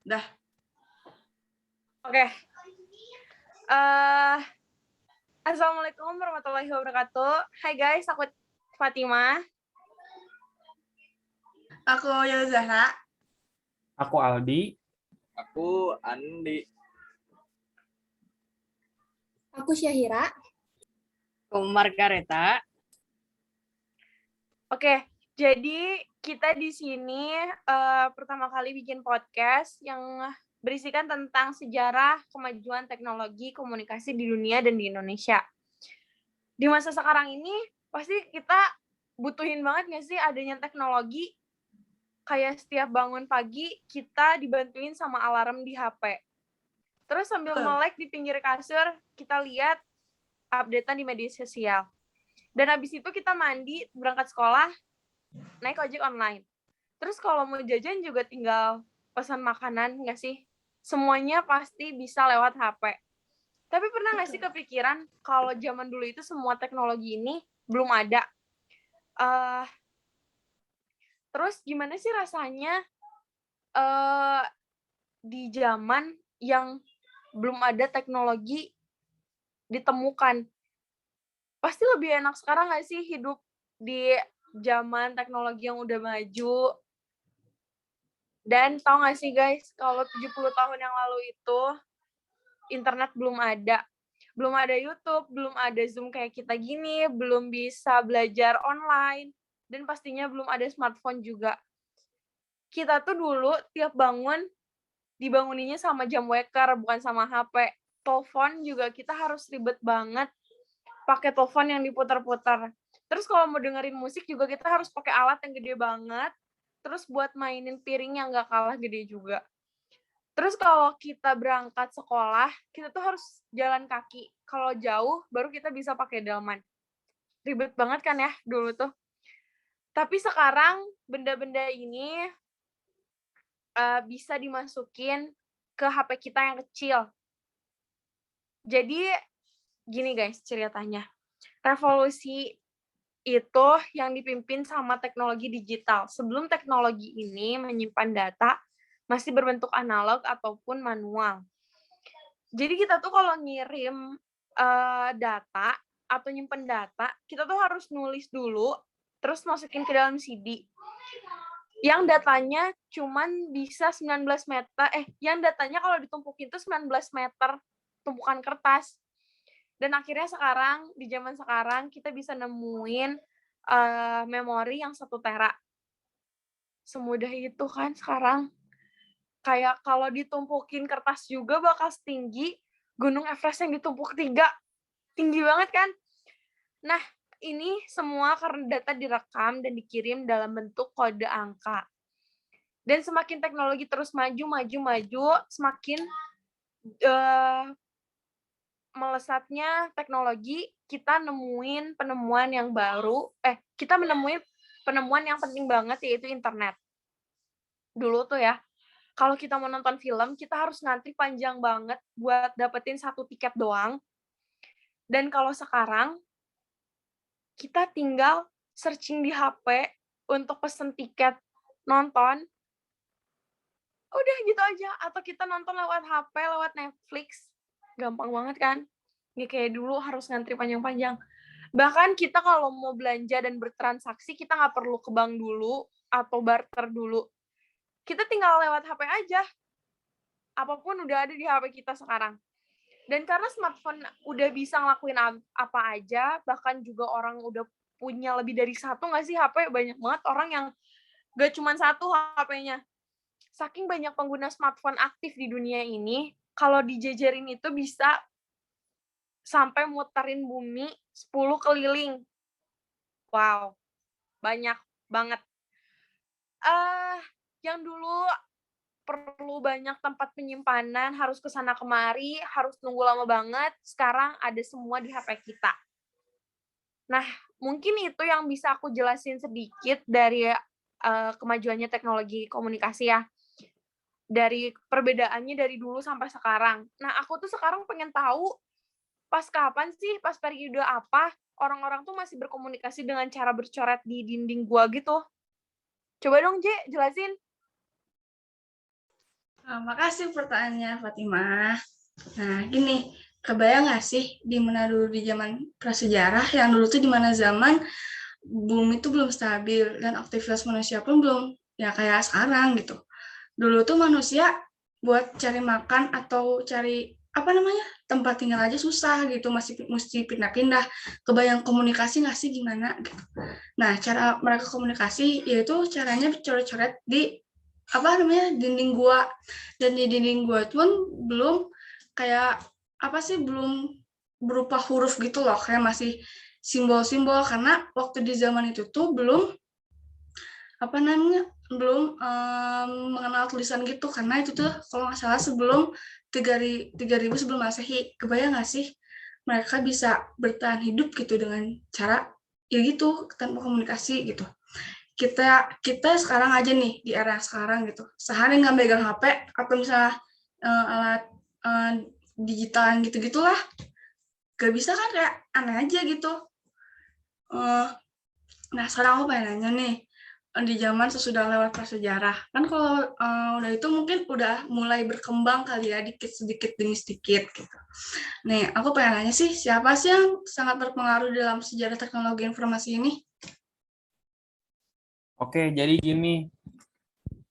Dah. Oke. Assalamualaikum warahmatullahi wabarakatuh. Hai guys, aku Fatimah. Aku Yola Zahra. Aku Aldi. Aku Andi. Aku Syahira. Aku Margareta. Oke, jadi kita di sini pertama kali bikin podcast yang berisikan tentang sejarah kemajuan teknologi komunikasi di dunia dan di Indonesia. Di masa sekarang ini, pasti kita butuhin banget nggak sih adanya teknologi? Kayak setiap bangun pagi, kita dibantuin sama alarm di HP. Terus sambil melek di pinggir kasur, kita lihat update-an di media sosial. Dan habis itu kita mandi, berangkat sekolah, naik ojek online. Terus kalau mau jajan juga tinggal pesan makanan nggak sih? Semuanya pasti bisa lewat HP. Tapi pernah nggak sih kepikiran kalau zaman dulu itu semua teknologi ini belum ada? Terus gimana sih rasanya di zaman yang belum ada teknologi ditemukan? Pasti lebih enak sekarang nggak sih hidup di zaman teknologi yang udah maju? Dan tau nggak sih guys, kalau 70 tahun yang lalu itu internet belum ada. Belum ada YouTube, belum ada Zoom kayak kita gini, belum bisa belajar online, dan pastinya belum ada smartphone juga. Kita tuh dulu tiap bangun, dibanguninnya sama jam waker, bukan sama HP. Telepon juga kita harus ribet banget, pakai telepon yang diputar-putar. Terus kalau mau dengerin musik juga kita harus pakai alat yang gede banget, terus buat mainin piring yang nggak kalah gede juga. Terus kalau kita berangkat sekolah, kita tuh harus jalan kaki. Kalau jauh, baru kita bisa pakai delman. Ribet banget kan ya dulu tuh. Tapi sekarang benda-benda ini bisa dimasukin ke HP kita yang kecil. Jadi gini guys ceritanya. Revolusi itu yang dipimpin sama teknologi digital. Sebelum teknologi ini menyimpan data, masih berbentuk analog ataupun manual. Jadi kita tuh kalau ngirim data atau nyimpen data, kita tuh harus nulis dulu, terus masukin ke dalam CD. Yang datanya cuman bisa 19 meter, yang datanya kalau ditumpukin itu 19 meter tumpukan kertas. Dan akhirnya sekarang, di zaman sekarang, kita bisa nemuin memori yang 1 tera. Semudah itu kan sekarang. Kayak kalau ditumpukin kertas juga bakal setinggi Gunung Everest yang ditumpuk 3. Tinggi banget kan? Nah, ini semua karena data direkam dan dikirim dalam bentuk kode angka. Dan semakin teknologi terus maju, semakin melesatnya teknologi, kita nemuin penemuan yang baru, kita menemuin penemuan yang penting banget, yaitu internet. Dulu tuh ya, kalau kita mau nonton film, kita harus ngantri panjang banget buat dapetin 1 tiket doang. Dan kalau sekarang, kita tinggal searching di HP untuk pesen tiket nonton, udah gitu aja. Atau kita nonton lewat HP, lewat Netflix. Gampang banget kan? Nggak kayak dulu harus ngantri panjang-panjang. Bahkan kita kalau mau belanja dan bertransaksi, kita nggak perlu ke bank dulu atau barter dulu. Kita tinggal lewat HP aja. Apapun udah ada di HP kita sekarang. Dan karena smartphone udah bisa ngelakuin apa aja, bahkan juga orang udah punya lebih dari 1 nggak sih HP? Banyak banget orang yang nggak cuma 1 HP-nya. Saking banyak pengguna smartphone aktif di dunia ini, kalau dijejerin itu bisa sampai muterin bumi 10 keliling. Wow, banyak banget. Yang dulu perlu banyak tempat penyimpanan, harus kesana kemari, harus nunggu lama banget, sekarang ada semua di HP kita. Nah, mungkin itu yang bisa aku jelasin sedikit dari kemajuannya teknologi komunikasi ya. Dari perbedaannya dari dulu sampai sekarang. Nah, aku tuh sekarang pengen tahu pas kapan sih, pas periode apa, orang-orang tuh masih berkomunikasi dengan cara bercoret di dinding gua gitu. Coba dong, Je, jelasin. Makasih pertanyaannya, Fatimah. Nah, gini, kebayang nggak sih di mana dulu di zaman prasejarah, yang dulu tuh di mana zaman bumi itu belum stabil dan aktivitas manusia pun belum ya kayak sekarang gitu. Dulu tuh manusia buat cari makan atau cari apa namanya tempat tinggal aja susah gitu, masih mesti pindah-pindah. Kebayang komunikasi nggak sih gimana gitu. Nah, cara mereka komunikasi yaitu caranya coret-coret di apa namanya dinding gua, dan di dinding gua pun belum kayak apa sih, belum berupa huruf gitu loh, kayak masih simbol-simbol, karena waktu di zaman itu tuh belum apa namanya belum mengenal tulisan gitu, karena itu tuh kalau nggak salah sebelum 3000 sebelum Masehi. Kebayang nggak sih mereka bisa bertahan hidup gitu dengan cara ya gitu, tanpa komunikasi gitu. Kita sekarang aja nih di era sekarang gitu, sehari nggak megang HP atau misalnya alat digital gitu gitulah, gak bisa kan, kayak aneh aja gitu. Nah, sekarang aku pengen nanya nih, di zaman sesudah lewat prasejarah kan, kalau udah itu mungkin udah mulai berkembang kali ya, dikit sedikit demi sedikit gitu. Nih, aku pengen nanya sih, siapa sih yang sangat berpengaruh dalam sejarah teknologi informasi ini? Oke, jadi gini.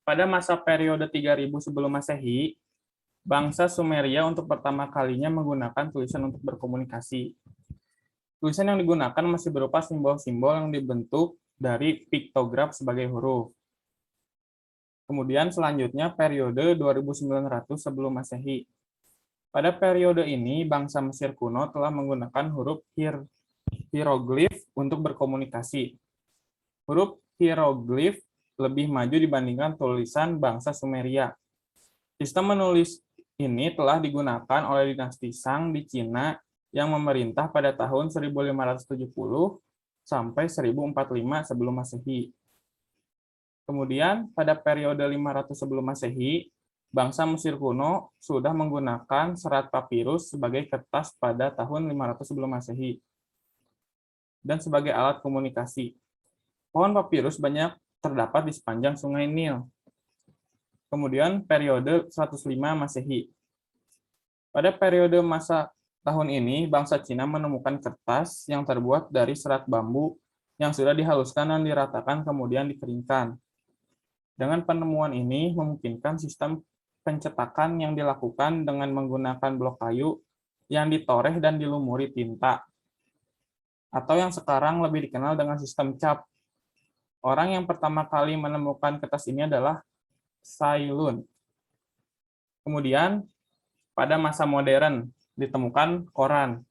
Pada masa periode 3000 sebelum Masehi, bangsa Sumeria untuk pertama kalinya menggunakan tulisan untuk berkomunikasi. Tulisan yang digunakan masih berupa simbol-simbol yang dibentuk dari piktograf sebagai huruf. Kemudian selanjutnya periode 2900 sebelum Masehi. Pada periode ini, bangsa Mesir kuno telah menggunakan huruf hieroglif untuk berkomunikasi. Huruf hieroglif lebih maju dibandingkan tulisan bangsa Sumeria. Sistem menulis ini telah digunakan oleh dinasti Shang di Cina yang memerintah pada tahun 1570 sampai 1045 sebelum Masehi. Kemudian pada periode 500 sebelum Masehi, bangsa Mesir kuno sudah menggunakan serat papirus sebagai kertas pada tahun 500 sebelum Masehi dan sebagai alat komunikasi. Pohon papirus banyak terdapat di sepanjang Sungai Nil. Kemudian periode 105 Masehi. Pada periode masa tahun ini, bangsa Cina menemukan kertas yang terbuat dari serat bambu yang sudah dihaluskan dan diratakan kemudian dikeringkan. Dengan penemuan ini memungkinkan sistem pencetakan yang dilakukan dengan menggunakan blok kayu yang ditoreh dan dilumuri tinta, atau yang sekarang lebih dikenal dengan sistem cap. Orang yang pertama kali menemukan kertas ini adalah Cai Lun. Kemudian, pada masa modern, ditemukan koran.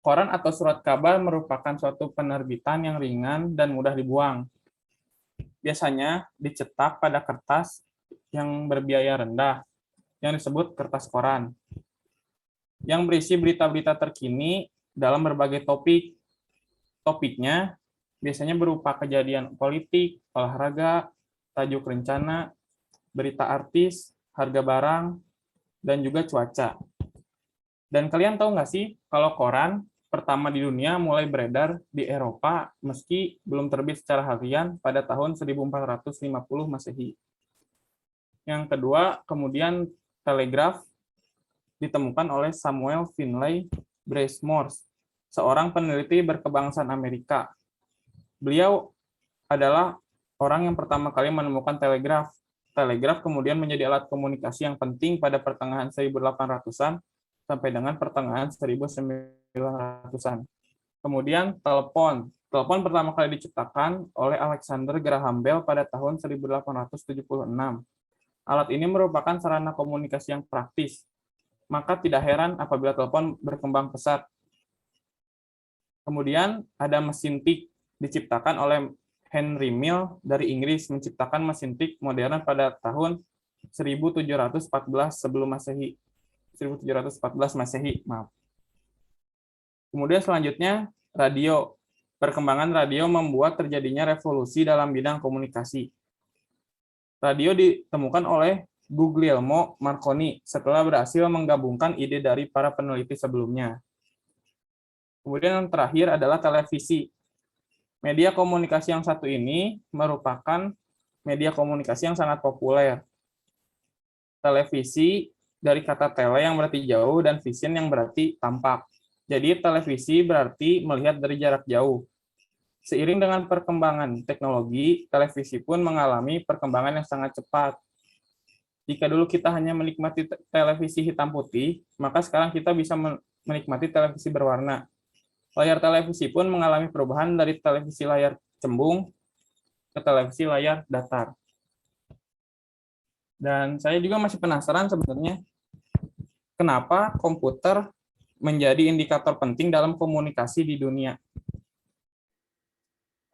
Koran atau surat kabar merupakan suatu penerbitan yang ringan dan mudah dibuang. Biasanya dicetak pada kertas yang berbiaya rendah, yang disebut kertas koran, yang berisi berita-berita terkini dalam berbagai topik. Topiknya biasanya berupa kejadian politik, olahraga, tajuk rencana, berita artis, harga barang, dan juga cuaca. Dan kalian tahu nggak sih kalau koran pertama di dunia mulai beredar di Eropa meski belum terbit secara harian pada tahun 1450 Masehi. Yang kedua, kemudian telegraf ditemukan oleh Samuel Finley Breese-Morse, seorang peneliti berkebangsaan Amerika. Beliau adalah orang yang pertama kali menemukan telegraf. Telegraf kemudian menjadi alat komunikasi yang penting pada pertengahan 1800-an sampai dengan pertengahan 1900-an. Kemudian telepon. Telepon pertama kali diciptakan oleh Alexander Graham Bell pada tahun 1876. Alat ini merupakan sarana komunikasi yang praktis. Maka tidak heran apabila telepon berkembang pesat. Kemudian ada mesin tik diciptakan oleh Henry Mill dari Inggris, menciptakan mesin tik modern pada tahun 1714 sebelum Masehi. 1714 Masehi, maaf. Kemudian selanjutnya radio. Perkembangan radio membuat terjadinya revolusi dalam bidang komunikasi. Radio ditemukan oleh Guglielmo Marconi setelah berhasil menggabungkan ide dari para peneliti sebelumnya. Kemudian yang terakhir adalah televisi. Media komunikasi yang satu ini merupakan media komunikasi yang sangat populer. Televisi dari kata tele yang berarti jauh dan vision yang berarti tampak. Jadi televisi berarti melihat dari jarak jauh. Seiring dengan perkembangan teknologi, televisi pun mengalami perkembangan yang sangat cepat. Jika dulu kita hanya menikmati televisi hitam putih, maka sekarang kita bisa menikmati televisi berwarna. Layar televisi pun mengalami perubahan dari televisi layar cembung ke televisi layar datar. Dan saya juga masih penasaran sebenarnya, kenapa komputer menjadi indikator penting dalam komunikasi di dunia?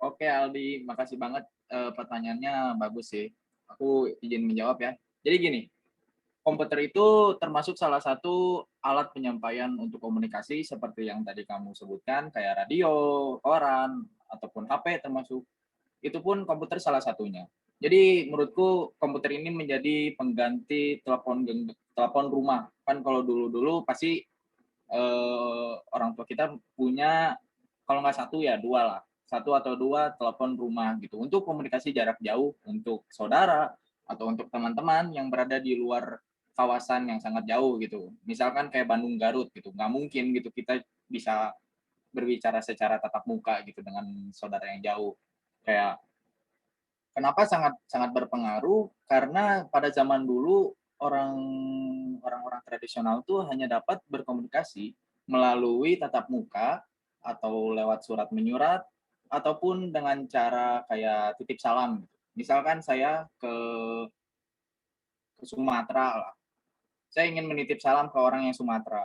Oke Aldi, makasih banget, pertanyaannya bagus sih. Aku izin menjawab ya. Jadi gini, komputer itu termasuk salah satu alat penyampaian untuk komunikasi seperti yang tadi kamu sebutkan, kayak radio, koran, ataupun HP termasuk. Itu pun komputer salah satunya. Jadi menurutku komputer ini menjadi pengganti telepon rumah. Kan kalau dulu-dulu pasti orang tua kita punya, kalau nggak satu ya dua lah. Satu atau dua telepon rumah gitu. Untuk komunikasi jarak jauh, untuk saudara, atau untuk teman-teman yang berada di luar kawasan yang sangat jauh gitu. Misalkan kayak Bandung Garut gitu. Nggak mungkin gitu kita bisa berbicara secara tatap muka gitu dengan saudara yang jauh. Kayak kenapa sangat sangat berpengaruh? Karena pada zaman dulu orang-orang tradisional tuh hanya dapat berkomunikasi melalui tatap muka atau lewat surat menyurat ataupun dengan cara kayak titip salam gitu. Misalkan saya ke Sumatera lah. Saya ingin menitip salam ke orang yang Sumatera.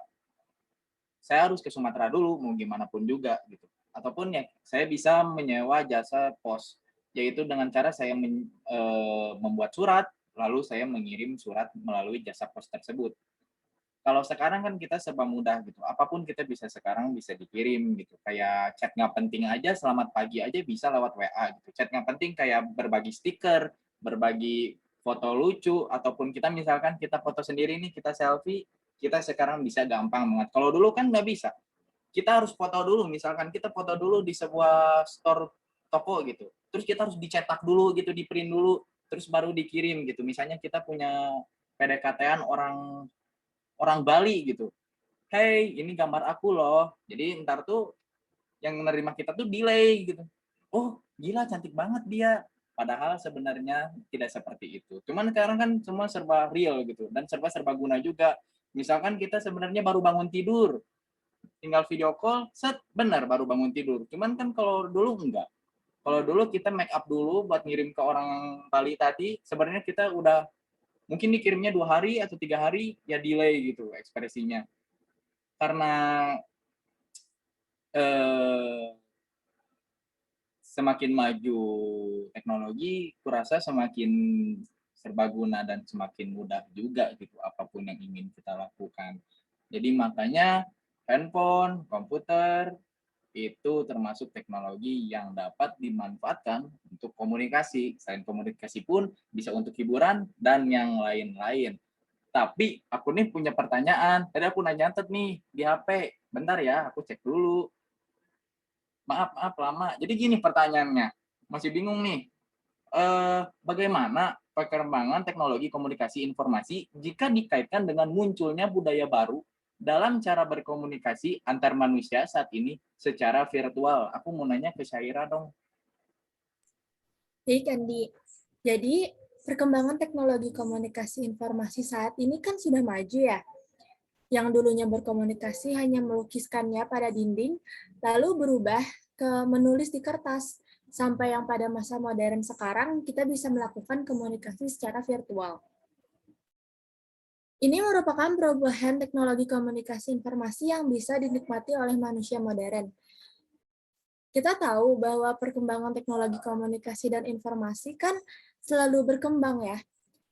Saya harus ke Sumatera dulu, mau gimana pun juga gitu. Ataupun ya saya bisa menyewa jasa pos, yaitu dengan cara saya membuat surat, lalu saya mengirim surat melalui jasa pos tersebut. Kalau sekarang kan kita serba mudah gitu, apapun kita bisa sekarang bisa dikirim gitu. Kayak chat nggak penting aja, selamat pagi aja bisa lewat WA gitu. Chat nggak penting kayak berbagi stiker, berbagi foto lucu, ataupun kita misalkan kita foto sendiri nih, kita selfie, kita sekarang bisa gampang banget. Kalau dulu kan nggak bisa. Kita harus foto dulu, misalkan kita foto dulu di sebuah store toko gitu. Terus kita harus dicetak dulu gitu, di print dulu, terus baru dikirim gitu. Misalnya kita punya PDKT-an orang Bali gitu. Hey, ini gambar aku loh. Jadi ntar tuh yang menerima kita tuh delay gitu. Oh, gila cantik banget dia. Padahal sebenarnya tidak seperti itu. Cuman sekarang kan semua serba real gitu dan serba guna juga. Misalkan kita sebenarnya baru bangun tidur, tinggal video call, set, benar baru bangun tidur. Cuman kan kalau dulu enggak. Kalau dulu kita make up dulu buat ngirim ke orang Bali tadi, sebenarnya kita udah mungkin dikirimnya 2 hari atau 3 hari, ya delay gitu ekspresinya. Karena semakin maju teknologi, kurasa semakin serbaguna dan semakin mudah juga gitu apapun yang ingin kita lakukan. Jadi makanya handphone, komputer itu termasuk teknologi yang dapat dimanfaatkan untuk komunikasi. Selain komunikasi pun bisa untuk hiburan dan yang lain-lain. Tapi aku nih punya pertanyaan. Tadi aku nyantet nih di HP. Bentar ya, aku cek dulu. Maaf lama. Jadi gini pertanyaannya. Masih bingung nih. Bagaimana perkembangan teknologi komunikasi informasi jika dikaitkan dengan munculnya budaya baru dalam cara berkomunikasi antar manusia saat ini secara virtual? Aku mau nanya ke Syaira dong. Baik, Andi. Jadi, perkembangan teknologi komunikasi informasi saat ini kan sudah maju ya. Yang dulunya berkomunikasi hanya melukiskannya pada dinding, lalu berubah ke menulis di kertas. Sampai yang pada masa modern sekarang, kita bisa melakukan komunikasi secara virtual. Ini merupakan perubahan teknologi komunikasi informasi yang bisa dinikmati oleh manusia modern. Kita tahu bahwa perkembangan teknologi komunikasi dan informasi kan selalu berkembang ya.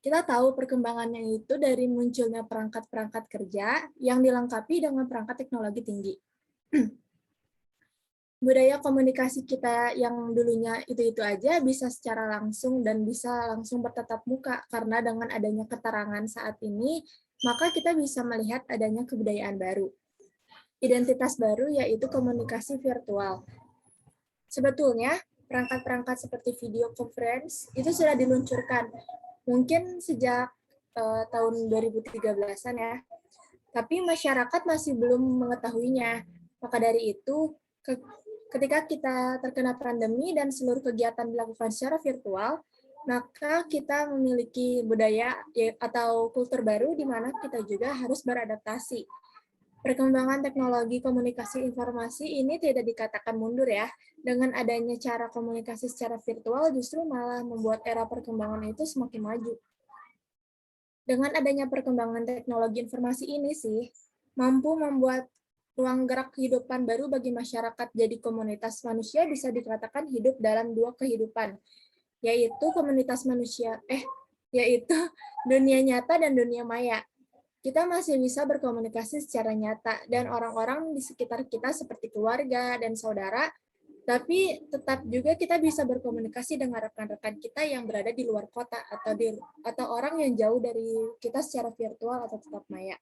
Kita tahu perkembangannya itu dari munculnya perangkat-perangkat kerja yang dilengkapi dengan perangkat teknologi tinggi. Budaya komunikasi kita yang dulunya itu-itu aja bisa secara langsung dan bisa langsung bertatap muka, karena dengan adanya keterangan saat ini, maka kita bisa melihat adanya kebudayaan baru. Identitas baru yaitu komunikasi virtual. Sebetulnya, perangkat-perangkat seperti video conference itu sudah diluncurkan. Mungkin sejak tahun 2013-an ya. Tapi masyarakat masih belum mengetahuinya. Maka dari itu, ketika kita terkena pandemi dan seluruh kegiatan dilakukan secara virtual, maka kita memiliki budaya atau kultur baru di mana kita juga harus beradaptasi. Perkembangan teknologi komunikasi informasi ini tidak dikatakan mundur ya. Dengan adanya cara komunikasi secara virtual justru malah membuat era perkembangan itu semakin maju. Dengan adanya perkembangan teknologi informasi ini sih, mampu membuat ruang gerak kehidupan baru bagi masyarakat. Jadi komunitas manusia bisa dikatakan hidup dalam dua kehidupan, yaitu komunitas manusia, yaitu dunia nyata dan dunia maya. Kita masih bisa berkomunikasi secara nyata, dan orang-orang di sekitar kita seperti keluarga dan saudara, tapi tetap juga kita bisa berkomunikasi dengan rekan-rekan kita yang berada di luar kota atau orang yang jauh dari kita secara virtual atau tetap maya.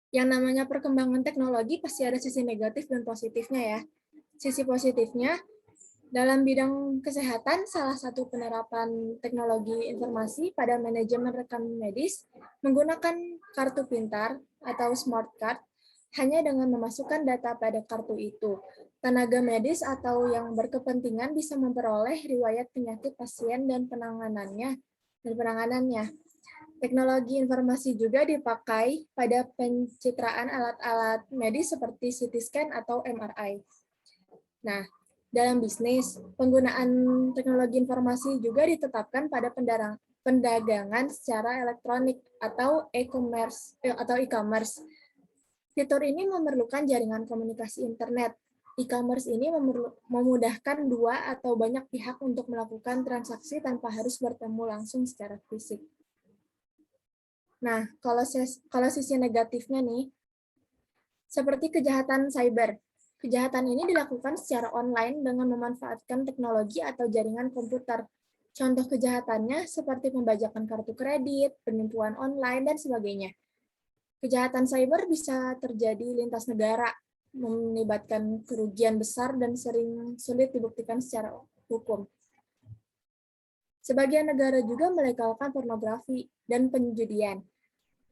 Yang namanya perkembangan teknologi pasti ada sisi negatif dan positifnya ya. Sisi positifnya, dalam bidang kesehatan, salah satu penerapan teknologi informasi pada manajemen rekam medis menggunakan kartu pintar atau smart card hanya dengan memasukkan data pada kartu itu. Tenaga medis atau yang berkepentingan bisa memperoleh riwayat penyakit pasien dan penanganannya. Teknologi informasi juga dipakai pada pencitraan alat-alat medis seperti CT scan atau MRI. Nah, dalam bisnis, penggunaan teknologi informasi juga ditetapkan pada pendagangan secara elektronik atau e-commerce. Fitur ini memerlukan jaringan komunikasi internet. E-commerce ini memudahkan dua atau banyak pihak untuk melakukan transaksi tanpa harus bertemu langsung secara fisik. Nah, kalau sisi negatifnya nih, seperti kejahatan cyber. Kejahatan ini dilakukan secara online dengan memanfaatkan teknologi atau jaringan komputer. Contoh kejahatannya seperti pembajakan kartu kredit, penipuan online, dan sebagainya. Kejahatan cyber bisa terjadi lintas negara, melibatkan kerugian besar dan sering sulit dibuktikan secara hukum. Sebagian negara juga melegalkan pornografi dan penjudian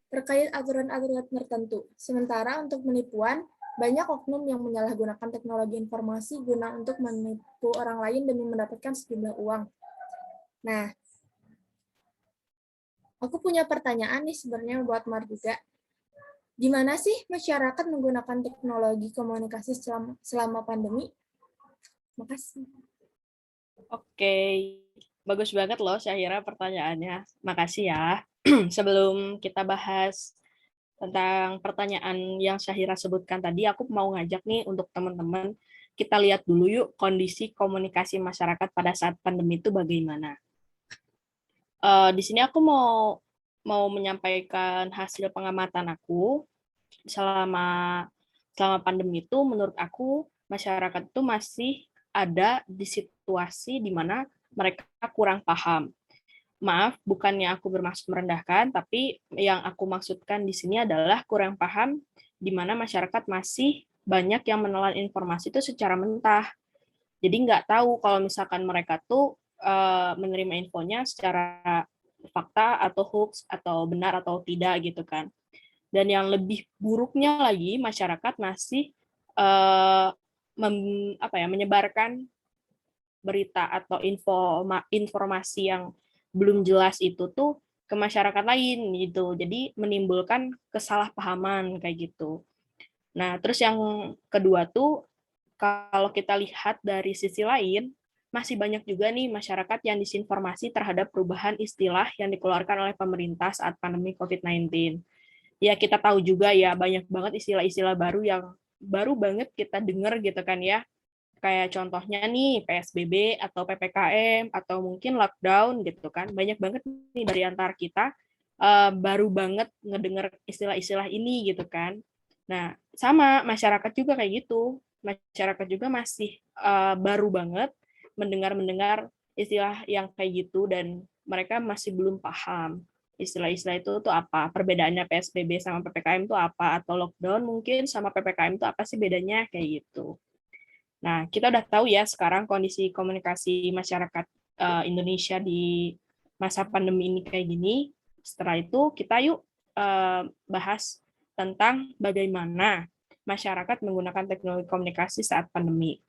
terkait aturan-aturan tertentu. Sementara untuk penipuan, banyak oknum yang menyalahgunakan teknologi informasi guna untuk menipu orang lain demi mendapatkan sejumlah uang. Nah, aku punya pertanyaan nih sebenarnya buat Mar juga. Gimana sih masyarakat menggunakan teknologi komunikasi selama pandemi? Makasih. Oke, bagus banget loh Syahira pertanyaannya. Makasih ya. Sebelum kita bahas tentang pertanyaan yang Syahira sebutkan tadi, aku mau ngajak nih untuk teman-teman, kita lihat dulu yuk kondisi komunikasi masyarakat pada saat pandemi itu bagaimana. Di sini aku mau menyampaikan hasil pengamatan aku selama pandemi itu. Menurut aku masyarakat itu masih ada di situasi di mana mereka kurang paham. Maaf, bukannya aku bermaksud merendahkan, tapi yang aku maksudkan di sini adalah kurang paham di mana masyarakat masih banyak yang menelan informasi itu secara mentah. Jadi nggak tahu kalau misalkan mereka tuh menerima infonya secara fakta atau hoax atau benar atau tidak gitu kan. Dan yang lebih buruknya lagi, masyarakat masih menyebarkan berita atau informasi yang belum jelas itu tuh ke masyarakat lain gitu. Jadi menimbulkan kesalahpahaman kayak gitu. Nah, terus yang kedua tuh kalau kita lihat dari sisi lain, masih banyak juga nih masyarakat yang disinformasi terhadap perubahan istilah yang dikeluarkan oleh pemerintah saat pandemi COVID-19. Ya, kita tahu juga ya banyak banget istilah-istilah baru yang baru banget kita dengar gitu kan ya. Kayak contohnya nih PSBB atau PPKM atau mungkin lockdown gitu kan. Banyak banget nih dari antara kita baru banget ngedengar istilah-istilah ini gitu kan. Nah, sama masyarakat juga kayak gitu. Masyarakat juga masih baru banget mendengar istilah yang kayak gitu dan mereka masih belum paham istilah-istilah itu tuh apa, perbedaannya PSBB sama PPKM itu apa, atau lockdown mungkin sama PPKM itu apa sih bedanya kayak gitu. Nah, kita udah tahu ya sekarang kondisi komunikasi masyarakat Indonesia di masa pandemi ini kayak gini. Setelah itu kita yuk bahas tentang bagaimana masyarakat menggunakan teknologi komunikasi saat pandemi.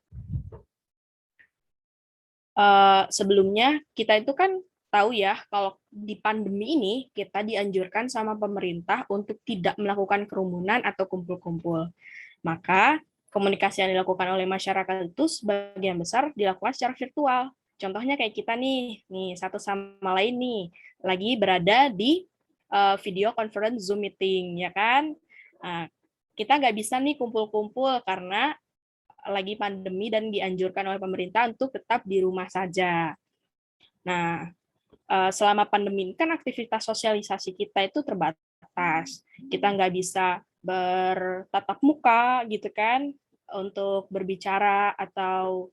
Sebelumnya kita itu kan tahu ya kalau di pandemi ini kita dianjurkan sama pemerintah untuk tidak melakukan kerumunan atau kumpul-kumpul. Maka komunikasi yang dilakukan oleh masyarakat itu sebagian besar dilakukan secara virtual. Contohnya kayak kita nih satu sama lain nih lagi berada di video conference Zoom meeting, ya kan? Nah, kita nggak bisa nih kumpul-kumpul karena lagi pandemi dan dianjurkan oleh pemerintah untuk tetap di rumah saja. Nah, selama pandemi ini kan aktivitas sosialisasi kita itu terbatas. Kita nggak bisa bertatap muka gitu kan untuk berbicara atau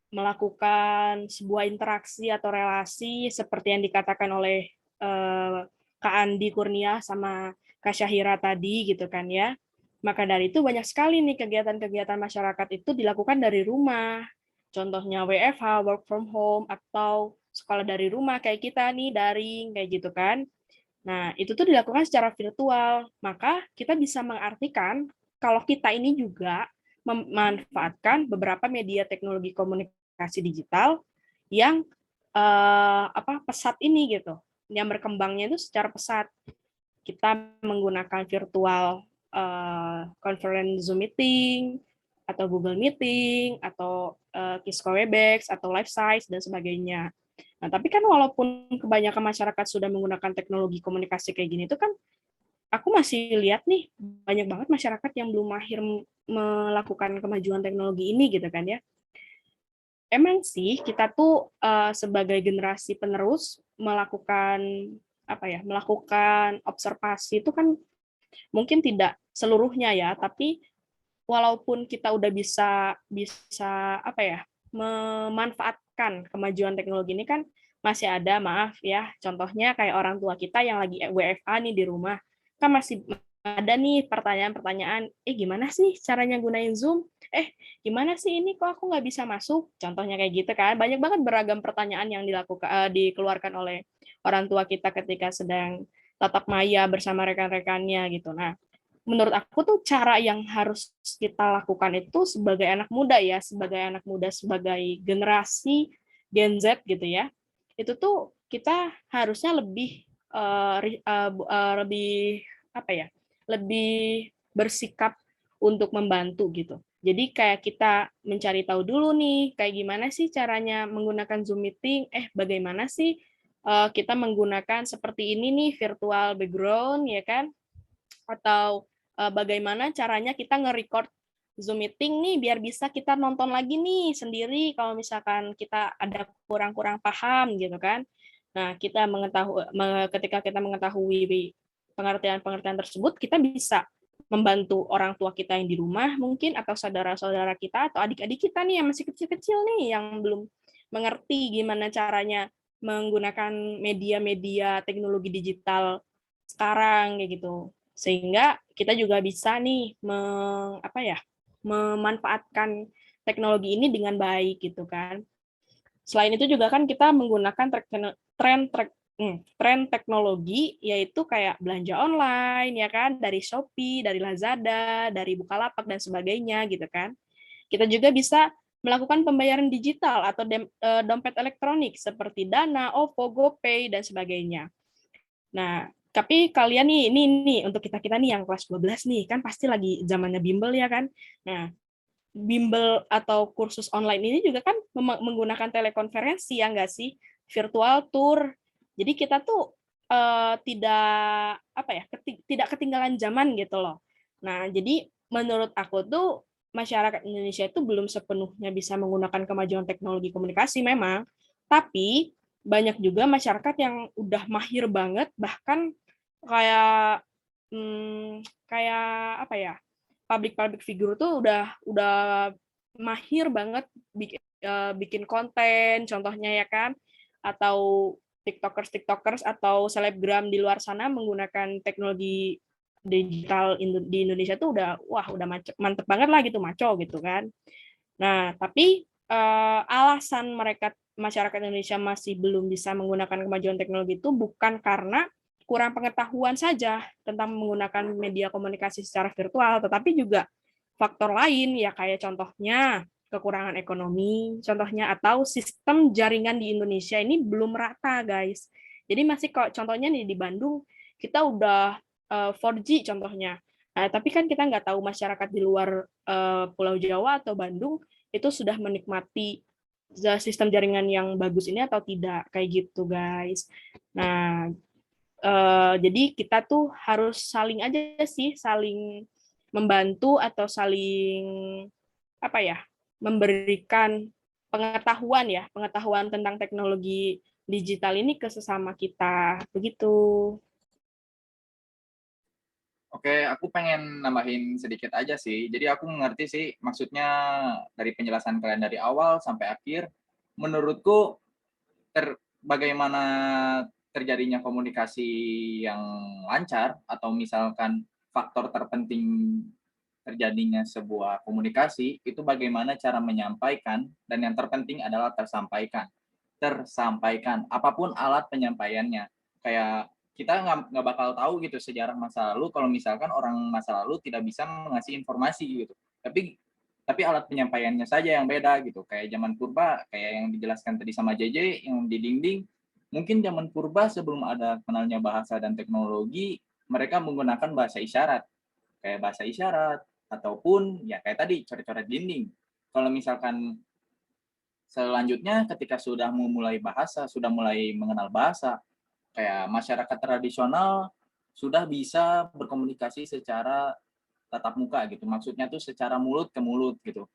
melakukan sebuah interaksi atau relasi seperti yang dikatakan oleh Kak Andi Kurnia sama Kak Syahira tadi gitu kan ya. Maka dari itu banyak sekali nih kegiatan-kegiatan masyarakat itu dilakukan dari rumah. Contohnya WFH, work from home, atau sekolah dari rumah kayak kita nih, daring, kayak gitu kan. Nah, itu tuh dilakukan secara virtual. Maka kita bisa mengartikan kalau kita ini juga memanfaatkan beberapa media teknologi komunikasi digital yang pesat ini gitu. Yang berkembangnya itu secara pesat. Kita menggunakan virtual conference Zoom meeting, atau Google Meeting, atau Kisco Webex, atau LiveSize, dan sebagainya. Nah, tapi kan walaupun kebanyakan masyarakat sudah menggunakan teknologi komunikasi kayak gini, itu kan aku masih lihat nih, banyak banget masyarakat yang belum mahir melakukan kemajuan teknologi ini gitu kan ya. Emang sih kita tuh sebagai generasi penerus melakukan observasi itu kan mungkin tidak seluruhnya ya, tapi walaupun kita udah bisa memanfaatkan kemajuan teknologi ini kan masih ada, maaf ya, contohnya kayak orang tua kita yang lagi WFA nih di rumah, kan masih ada nih pertanyaan-pertanyaan, gimana sih caranya gunain Zoom? Gimana sih ini kok aku nggak bisa masuk? Contohnya kayak gitu kan, banyak banget beragam pertanyaan yang dikeluarkan oleh orang tua kita ketika sedang tatap maya bersama rekan-rekannya gitu. Nah, menurut aku tuh cara yang harus kita lakukan itu sebagai anak muda ya, sebagai generasi Gen Z gitu ya, itu tuh kita harusnya lebih bersikap untuk membantu gitu. Jadi kayak kita mencari tahu dulu nih, kayak gimana sih caranya menggunakan Zoom meeting, bagaimana sih kita menggunakan seperti ini nih virtual background ya kan, atau bagaimana caranya kita nge-record Zoom meeting nih biar bisa kita nonton lagi nih sendiri kalau misalkan kita ada kurang-kurang paham gitu kan. Nah, ketika kita mengetahui pengertian-pengertian tersebut, kita bisa membantu orang tua kita yang di rumah mungkin, atau saudara-saudara kita atau adik-adik kita nih yang masih kecil-kecil nih yang belum mengerti gimana caranya menggunakan media-media teknologi digital sekarang kayak gitu. Sehingga kita juga bisa nih memanfaatkan teknologi ini dengan baik gitu kan. Selain itu juga kan kita menggunakan tren teknologi, yaitu kayak belanja online ya kan, dari Shopee, dari Lazada, dari Bukalapak dan sebagainya gitu kan. Kita juga bisa melakukan pembayaran digital atau dompet elektronik seperti Dana, OVO, GoPay dan sebagainya. Nah, tapi kalian nih untuk kita nih yang kelas 12 nih, kan pasti lagi zamannya bimbel ya kan. Nah, bimbel atau kursus online ini juga kan menggunakan telekonferensi ya nggak sih, virtual tour. Jadi kita tuh tidak ketinggalan zaman gitu loh. Nah, jadi menurut aku tuh masyarakat Indonesia itu belum sepenuhnya bisa menggunakan kemajuan teknologi komunikasi memang, tapi banyak juga masyarakat yang udah mahir banget, bahkan kayak public figure tuh udah mahir banget bikin konten, contohnya ya kan, atau tiktokers atau selebgram di luar sana menggunakan teknologi digital di Indonesia tuh udah mantep banget lah gitu, maco gitu kan. Nah, tapi alasan masyarakat Indonesia masih belum bisa menggunakan kemajuan teknologi itu bukan karena kurang pengetahuan saja tentang menggunakan media komunikasi secara virtual, tetapi juga faktor lain ya kayak contohnya kekurangan ekonomi, contohnya atau sistem jaringan di Indonesia ini belum rata, guys. Jadi masih kok contohnya nih di Bandung kita udah 4G contohnya. Nah, tapi kan kita nggak tahu masyarakat di luar Pulau Jawa atau Bandung itu sudah menikmati sistem jaringan yang bagus ini atau tidak, kayak gitu, guys. Nah, jadi kita tuh harus saling aja sih, saling membantu atau saling apa ya, memberikan pengetahuan tentang teknologi digital ini ke sesama kita, begitu. Oke, aku pengen nambahin sedikit aja sih. Jadi aku mengerti sih maksudnya dari penjelasan kalian dari awal sampai akhir. Menurutku bagaimana terjadinya komunikasi yang lancar atau misalkan faktor terpenting terjadinya sebuah komunikasi itu bagaimana cara menyampaikan, dan yang terpenting adalah tersampaikan apapun alat penyampaiannya. Kayak kita nggak bakal tahu gitu sejarah masa lalu kalau misalkan orang masa lalu tidak bisa mengasih informasi gitu. Tapi alat penyampaiannya saja yang beda gitu. Kayak zaman purba, kayak yang dijelaskan tadi sama JJ yang di dinding, mungkin zaman purba sebelum ada kenalnya bahasa dan teknologi, mereka menggunakan bahasa isyarat. Kayak bahasa isyarat ataupun ya kayak tadi coret-coret dinding. Kalau misalkan selanjutnya ketika sudah memulai bahasa, sudah mulai mengenal bahasa, kayak masyarakat tradisional sudah bisa berkomunikasi secara tatap muka gitu. Maksudnya tuh secara mulut ke mulut gitu.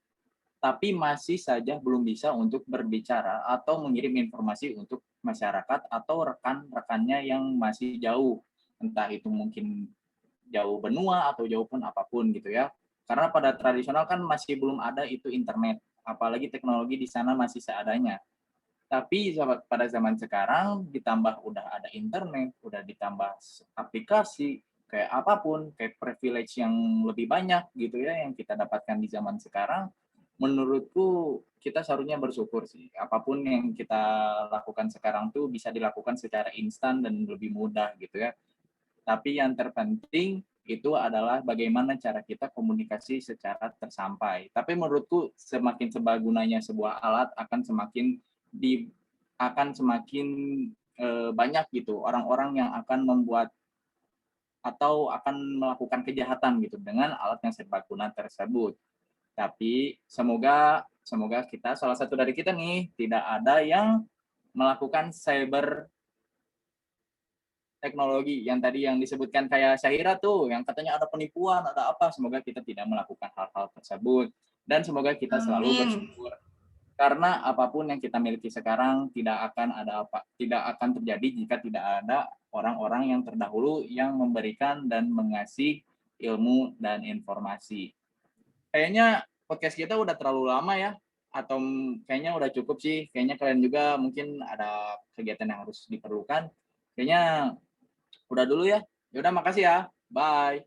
Tapi masih saja belum bisa untuk berbicara atau mengirim informasi untuk masyarakat atau rekan-rekannya yang masih jauh. Entah itu mungkin jauh benua atau jauh pun apapun gitu ya. Karena pada tradisional kan masih belum ada itu internet. Apalagi teknologi di sana masih seadanya. Tapi pada zaman sekarang ditambah udah ada internet, udah ditambah aplikasi, kayak apapun, kayak privilege yang lebih banyak gitu ya yang kita dapatkan di zaman sekarang, menurutku kita seharusnya bersyukur sih. Apapun yang kita lakukan sekarang tuh bisa dilakukan secara instan dan lebih mudah gitu ya. Tapi yang terpenting itu adalah bagaimana cara kita komunikasi secara tersampai. Tapi menurutku semakin sebagunanya sebuah alat akan semakin banyak gitu orang-orang yang akan membuat atau akan melakukan kejahatan gitu dengan alat yang serbaguna tersebut. Tapi semoga kita, salah satu dari kita nih, tidak ada yang melakukan cyber teknologi yang tadi yang disebutkan kayak Syahira tuh, yang katanya ada penipuan, ada apa. Semoga kita tidak melakukan hal-hal tersebut. Dan semoga kita selalu Amin. bersyukur. Karena apapun yang kita miliki sekarang tidak akan terjadi jika tidak ada orang-orang yang terdahulu yang memberikan dan mengasih ilmu dan informasi. Kayaknya podcast kita udah terlalu lama ya, atau kayaknya udah cukup sih. Kayaknya kalian juga mungkin ada kegiatan yang harus diperlukan. Kayaknya udah dulu ya. Yaudah, makasih ya. Bye.